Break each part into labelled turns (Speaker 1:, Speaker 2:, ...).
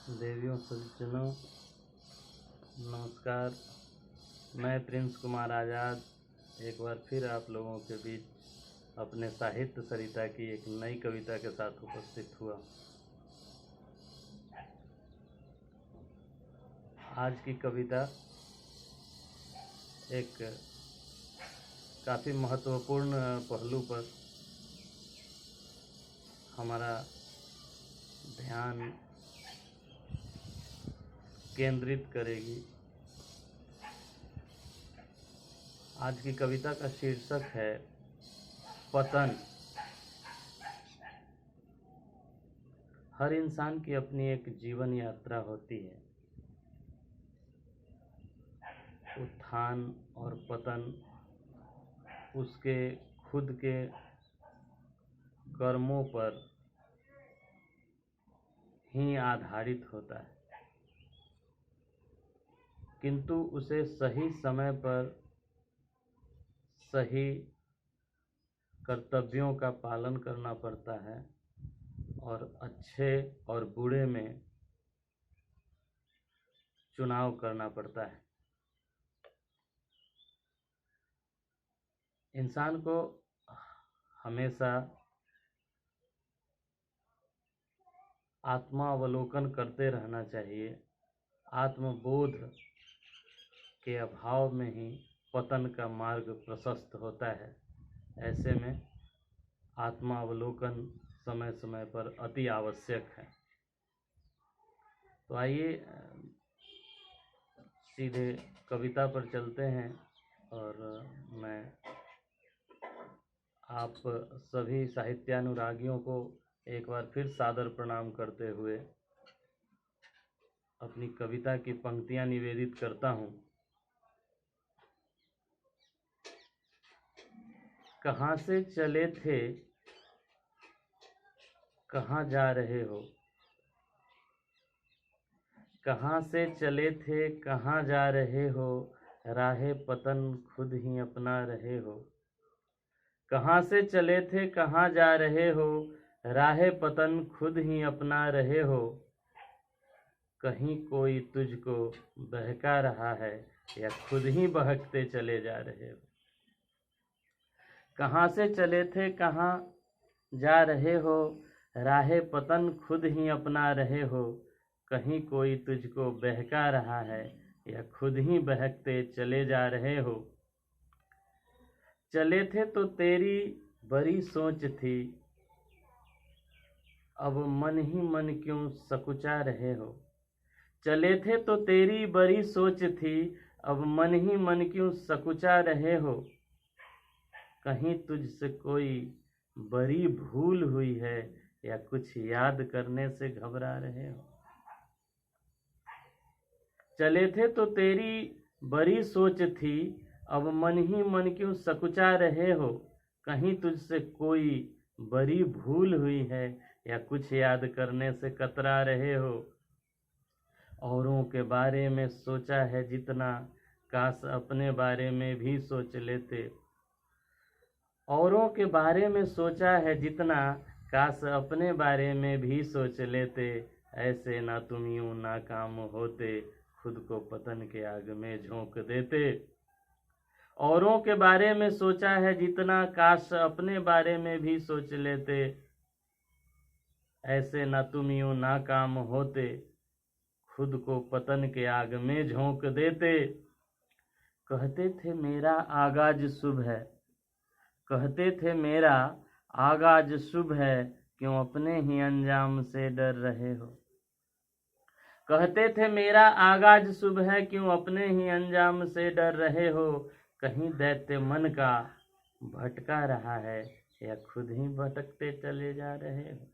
Speaker 1: देवियों सज्जनों नमस्कार। मैं प्रिंस कुमार आज़ाद एक बार फिर आप लोगों के बीच अपने साहित्य सरिता की एक नई कविता के साथ उपस्थित हुआ। आज की कविता एक काफ़ी महत्वपूर्ण पहलू पर हमारा ध्यान केंद्रित करेगी। आज की कविता का शीर्षक है पतन। हर इंसान की अपनी एक जीवन यात्रा होती है। उत्थान और पतन उसके खुद के कर्मों पर ही आधारित होता है, किंतु उसे सही समय पर सही कर्तव्यों का पालन करना पड़ता है और अच्छे और बुरे में चुनाव करना पड़ता है। इंसान को हमेशा आत्मावलोकन करते रहना चाहिए। आत्मबोध के अभाव में ही पतन का मार्ग प्रशस्त होता है। ऐसे में आत्मावलोकन समय समय पर अति आवश्यक है। तो आइए सीधे कविता पर चलते हैं और मैं आप सभी साहित्यानुरागियों को एक बार फिर सादर प्रणाम करते हुए अपनी कविता की पंक्तियां निवेदित करता हूँ। कहाँ से चले थे, कहाँ जा रहे हो? कहाँ से चले थे, कहाँ जा रहे हो? राहे पतन खुद ही अपना रहे हो। कहाँ से चले थे, कहाँ जा रहे हो? राहे पतन खुद ही अपना रहे हो। कहीं कोई तुझको बहका रहा है या खुद ही बहकते चले जा रहे हो। कहाँ से चले थे, कहाँ जा रहे हो? राहे पतन खुद ही अपना रहे हो। कहीं कोई तुझको बहका रहा है या खुद ही बहकते चले जा रहे हो। चले थे तो तेरी बड़ी सोच थी, अब मन ही मन क्यों सकुचा रहे हो। चले थे तो तेरी बड़ी सोच थी, अब मन ही मन क्यों सकुचा रहे हो। कहीं तुझसे कोई बड़ी भूल हुई है या कुछ याद करने से घबरा रहे हो। चले थे तो तेरी बड़ी सोच थी, अब मन ही मन क्यों सकुचा रहे हो। कहीं तुझसे कोई बड़ी भूल हुई है या कुछ याद करने से कतरा रहे हो। औरों के बारे में सोचा है जितना, काश अपने बारे में भी सोच लेते। औरों के बारे में सोचा है जितना, काश अपने बारे में भी सोच लेते। ऐसे ना तुम यूं नाकाम होते, खुद को पतन के आग में झोंक देते। औरों के बारे में सोचा है जितना, काश अपने बारे में भी सोच लेते। ऐसे ना तुम यूं नाकाम होते, खुद को पतन के आग में झोंक देते। कहते थे मेरा आगाज शुभ है, कहते थे मेरा आगाज शुभ है, क्यों अपने ही अंजाम से डर रहे हो। कहते थे मेरा आगाज शुभ है, क्यों अपने ही अंजाम से डर रहे हो। कहीं दैत्य मन का भटका रहा है या खुद ही भटकते चले जा रहे हो।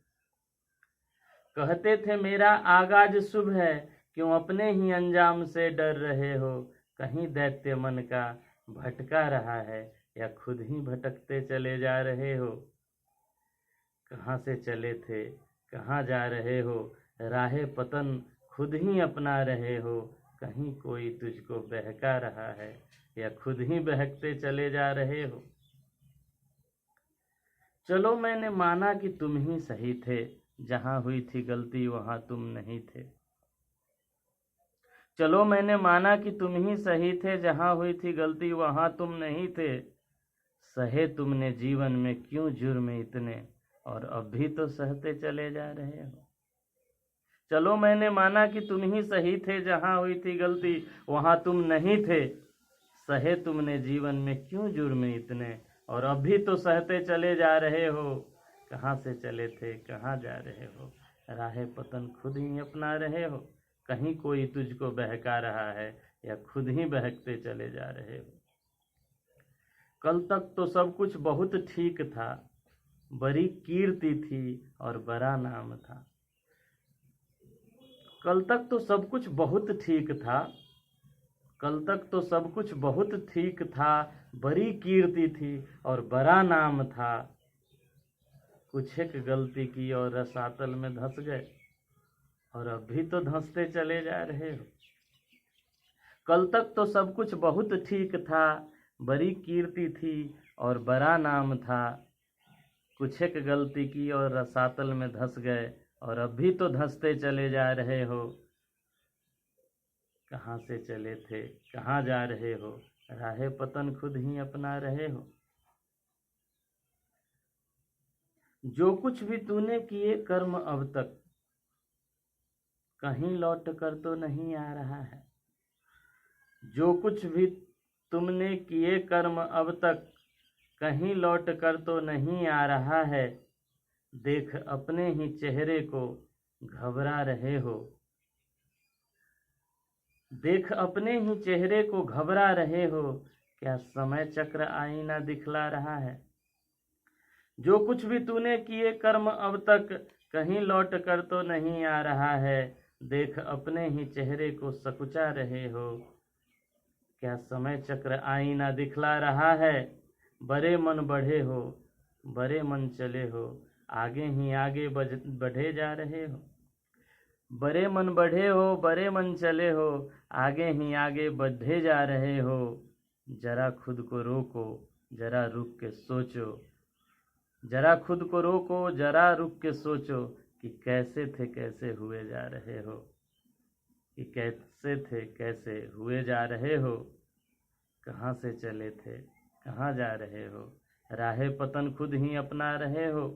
Speaker 1: कहते थे मेरा आगाज शुभ है, क्यों अपने ही अंजाम से डर रहे हो। कहीं दैत्य मन का भटका रहा है या खुद ही भटकते चले जा रहे हो। कहाँ से चले थे, कहाँ जा रहे हो? राहे पतन खुद ही अपना रहे हो। कहीं कोई तुझको बहका रहा है या खुद ही बहकते चले जा रहे हो। चलो मैंने माना कि तुम ही सही थे, जहाँ हुई थी गलती वहाँ तुम नहीं थे। चलो मैंने माना कि तुम ही सही थे, जहाँ हुई थी गलती वहाँ तुम नहीं थे। सहे तुमने जीवन में क्यों जुर्म इतने, और अब भी तो सहते चले जा रहे हो। चलो मैंने माना कि तुम ही सही थे, जहाँ हुई थी गलती वहाँ तुम नहीं थे। सहे तुमने जीवन में क्यों जुर्म इतने, और अब भी तो सहते चले जा रहे हो। कहाँ से चले थे कहाँ जा रहे हो, राहे पतन खुद ही अपना रहे हो। कहीं कोई तुझको बहका रहा है, या खुद ही बहकते चले जा रहे हो। कल तक तो सब कुछ बहुत ठीक था, बड़ी कीर्ति थी और बड़ा नाम था। कल तक तो सब कुछ बहुत ठीक था, कल तक तो सब कुछ बहुत ठीक था, बड़ी कीर्ति थी और बड़ा नाम था। कुछ एक गलती की और रसातल में धंस गए, और अब भी तो धंसते चले जा रहे हो। कल तक तो सब कुछ बहुत ठीक था, बड़ी कीर्ति थी और बड़ा नाम था। कुछ एक गलती की और रसातल में धंस गए, और अब भी तो धंसते चले जा रहे हो। कहाँ से चले थे कहाँ जा रहे हो, राहे पतन खुद ही अपना रहे हो। जो कुछ भी तूने किए कर्म अब तक, कहीं लौट कर तो नहीं आ रहा है। जो कुछ भी तुमने किए कर्म अब तक, कहीं लौट कर तो नहीं आ रहा है। देख अपने ही चेहरे को घबरा रहे हो। देख अपने ही चेहरे को घबरा रहे हो, क्या समय चक्र आईना दिखला रहा है। जो कुछ भी तूने किए कर्म अब तक, कहीं लौट कर तो नहीं आ रहा है। देख अपने ही चेहरे को सकुचा रहे हो, क्या समय चक्र आईना दिखला रहा है। बड़े मन बढ़े हो, बड़े मन चले हो, आगे ही आगे बढ़े जा रहे हो। बड़े मन बढ़े हो, बड़े मन चले हो, आगे ही आगे बढ़े जा रहे हो। जरा खुद को रोको, जरा रुक के सोचो। जरा खुद को रोको, जरा रुक के सोचो, कि कैसे थे कैसे हुए जा रहे हो। कि कैसे थे कैसे हुए जा रहे हो। कहाँ से चले थे कहाँ जा रहे हो, राहे पतन खुद ही अपना रहे हो।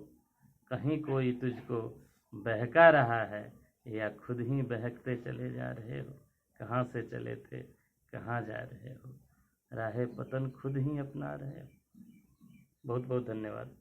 Speaker 1: कहीं कोई तुझको बहका रहा है, या खुद ही बहकते चले जा रहे हो। कहाँ से चले थे कहाँ जा रहे हो, राहे पतन खुद ही अपना रहे हो। बहुत बहुत धन्यवाद।